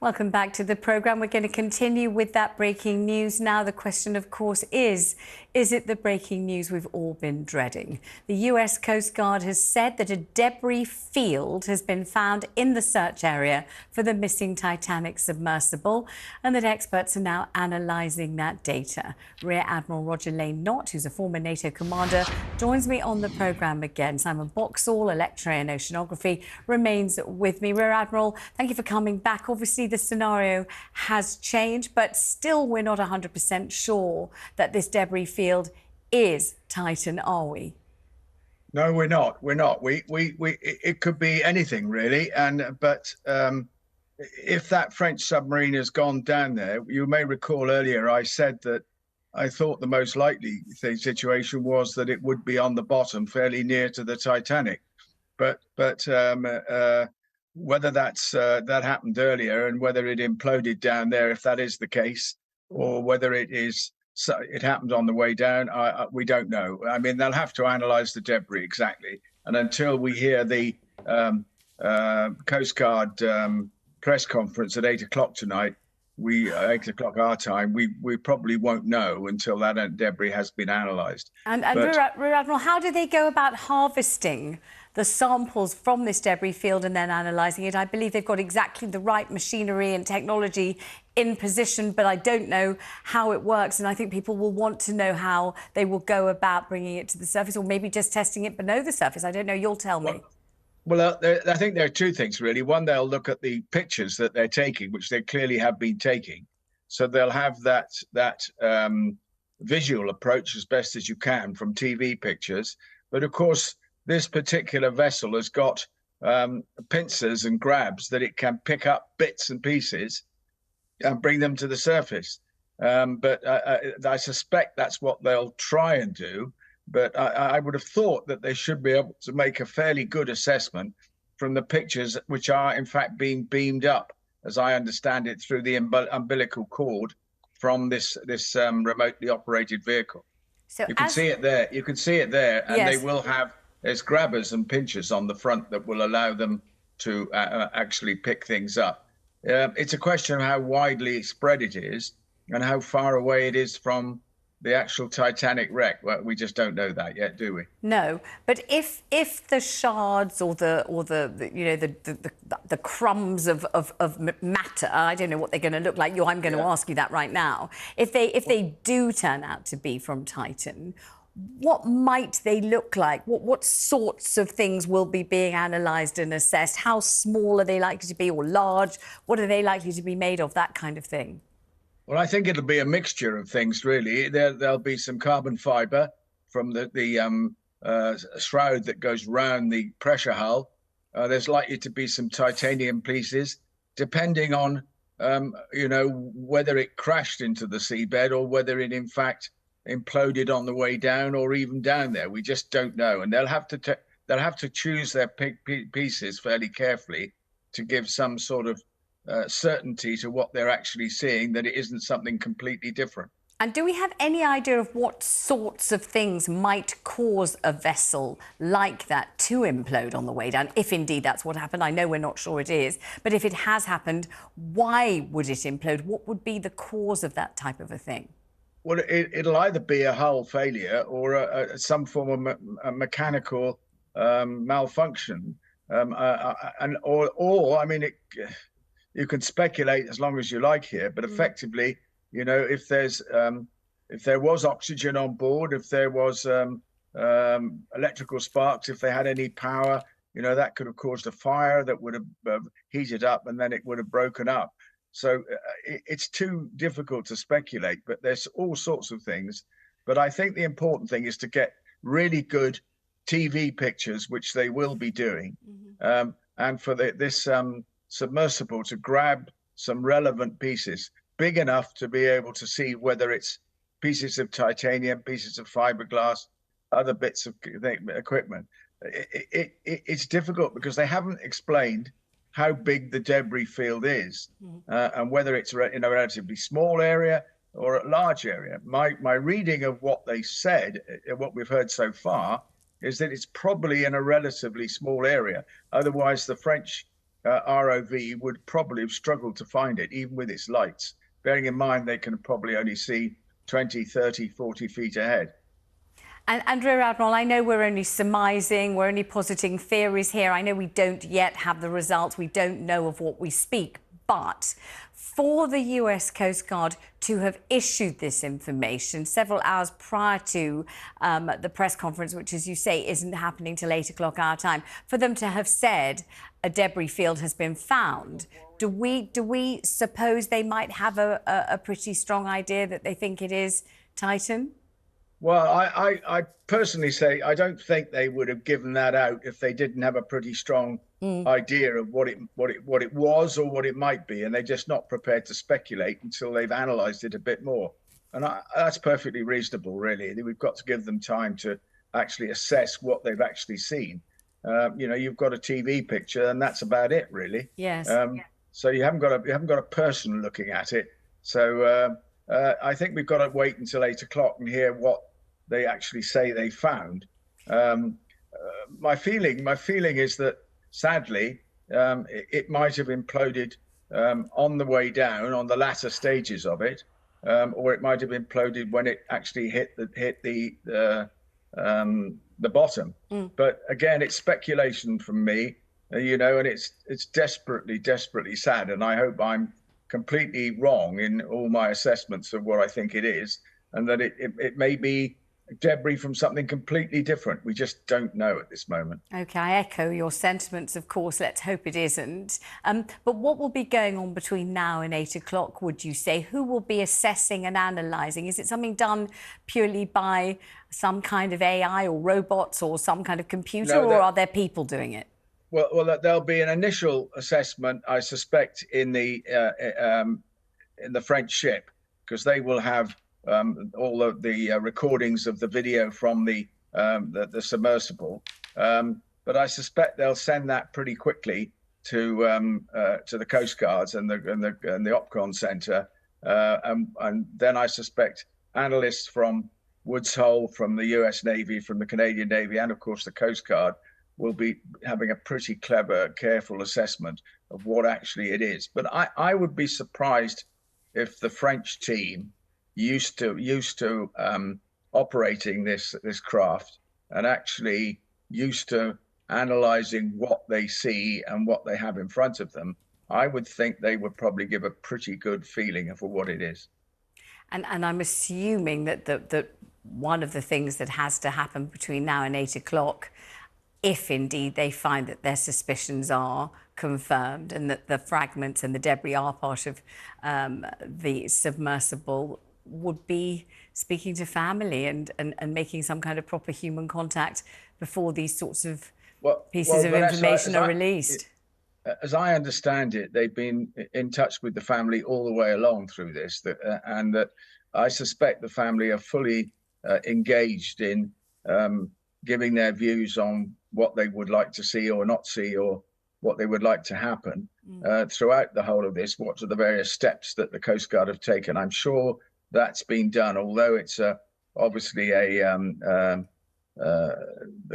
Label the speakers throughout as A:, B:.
A: Welcome back to the programme. We're going to continue with that breaking news now. The question, of course, is it the breaking news we've all been dreading? The US Coast Guard has said that a debris field has been found in the search area for the missing Titanic submersible and that experts are now analysing that data. Rear Admiral Roger Lane-Nott, who's a former NATO commander, joins me on the programme again. Simon Boxall, a lecturer in oceanography, remains with me. Rear Admiral, thank you for coming back. Obviously, the scenario has changed, but still we're not 100% sure that this debris field is Titan, are we?
B: No, we're not. We're not. It could be anything really. But if that French submarine has gone down there, you may recall earlier I said that I thought the most likely situation was that it would be on the bottom, fairly near to the Titanic. But whether that happened earlier and whether it imploded down there, if that is the case, or whether it happened on the way down, we don't know. I mean, they'll have to analyse the debris exactly. And until we hear the Coast Guard press conference at 8 o'clock tonight, 8 o'clock our time, we probably won't know until that debris has been analysed.
A: And Rear Admiral, how do they go about harvesting the samples from this debris field and then analysing it? I believe they've got exactly the right machinery and technology in position, but I don't know how it works. And I think people will want to know how they will go about bringing it to the surface, or maybe just testing it below the surface. I don't know. You'll tell me.
B: Well, I think there are two things, really. One, they'll look at the pictures that they're taking, which they clearly have been taking. So they'll have that visual approach as best as you can from TV pictures. But of course, this particular vessel has got pincers and grabs that it can pick up bits and pieces and bring them to the surface. But I suspect that's what they'll try and do. But I would have thought that they should be able to make a fairly good assessment from the pictures, which are in fact being beamed up, as I understand it, through the umbilical cord from this remotely operated vehicle. So you can see it there. You can see it there, and yes, they will have. There's grabbers and pinchers on the front that will allow them to actually pick things up. It's a question of how widely spread it is and how far away it is from the actual Titanic wreck. Well, we just don't know that yet, do we?
A: No, but if the shards or the crumbs of matter, I don't know what they're going to look like. I'm going to ask you that right now. If they do turn out to be from Titan, what might they look like? What sorts of things will be being analysed and assessed? How small are they likely to be, or large? What are they likely to be made of? That kind of thing.
B: Well, I think it'll be a mixture of things, really. There'll be some carbon fibre from the shroud that goes round the pressure hull. There's likely to be some titanium pieces, depending on whether it crashed into the seabed or whether it in fact imploded on the way down or even down there. We just don't know, and they'll have to choose their pieces fairly carefully to give some sort of certainty to what they're actually seeing, that it isn't something completely different.
A: And do we have any idea of what sorts of things might cause a vessel like that to implode on the way down, if indeed that's what happened? I know we're not sure it is, but if it has happened, why would it implode? What would be the cause of that type of a thing?
B: Well, it'll either be a hull failure or some form of a mechanical malfunction, or I mean, you can speculate as long as you like here, but effectively, if there was oxygen on board, if there was electrical sparks, if they had any power, that could have caused a fire that would have heated up, and then it would have broken up. So it's too difficult to speculate, but there's all sorts of things. But I think the important thing is to get really good TV pictures, which they will be doing, and for this submersible to grab some relevant pieces, big enough to be able to see whether it's pieces of titanium, pieces of fiberglass, other bits of equipment. It's difficult because they haven't explained how big the debris field is, and whether it's in a relatively small area or a large area. My reading of what they said, what we've heard so far, is that it's probably in a relatively small area. Otherwise, the French ROV would probably have struggled to find it, even with its lights, bearing in mind they can probably only see 20, 30, 40 feet ahead.
A: And Rear Admiral, I know we're only surmising, we're only positing theories here. I know we don't yet have the results. We don't know of what we speak. But for the US Coast Guard to have issued this information several hours prior to the press conference, which, as you say, isn't happening till 8 o'clock our time, for them to have said a debris field has been found, do we suppose they might have a pretty strong idea that they think it is Titan?
B: Well, I personally say I don't think they would have given that out if they didn't have a pretty strong idea of what it was or what it might be, and they're just not prepared to speculate until they've analysed it a bit more. And that's perfectly reasonable, really. We've got to give them time to actually assess what they've actually seen. You've got a TV picture, and that's about it, really.
A: Yes.
B: So you haven't got a person looking at it. So I think we've got to wait until 8 o'clock and hear what they actually say they found. My feeling is that sadly it might have imploded on the way down, on the latter stages of it, or it might have imploded when it actually hit the bottom. But again, it's speculation from me, and it's desperately sad. And I hope I'm completely wrong in all my assessments of what I think it is, and that it may be debris from something completely different. We just don't know at this moment.
A: OK, I echo your sentiments, of course. Let's hope it isn't. But what will be going on between now and 8 o'clock, would you say? Who will be assessing and analysing? Is it something done purely by some kind of AI or robots or some kind of computer, or are there people doing it?
B: Well, there'll be an initial assessment, I suspect, in the French ship, because they will have all of the recordings of the video from the submersible. But I suspect they'll send that pretty quickly to the Coast Guards and the Opcon Centre, and then I suspect analysts from Woods Hole, from the US Navy, from the Canadian Navy, and of course the Coast Guard will be having a pretty clever, careful assessment of what actually it is. But I would be surprised if the French team, used to operating this craft and actually used to analysing what they see and what they have in front of them, I would think they would probably give a pretty good feeling of what it is.
A: And I'm assuming that one of the things that has to happen between now and 8 o'clock, if indeed they find that their suspicions are confirmed and that the fragments and the debris are part of the submersible, would be speaking to family and making some kind of proper human contact before these sorts of pieces of information are released.
B: As I understand it, they've been in touch with the family all the way along through this, and that I suspect the family are fully engaged in giving their views on what they would like to see or not see, or what they would like to happen throughout the whole of this. What are the various steps that the Coast Guard have taken? I'm sure that's been done, although it's obviously the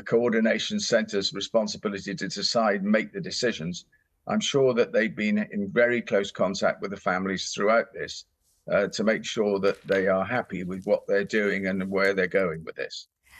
B: coordination centre's responsibility to decide and make the decisions. I'm sure that they've been in very close contact with the families throughout this to make sure that they are happy with what they're doing and where they're going with this.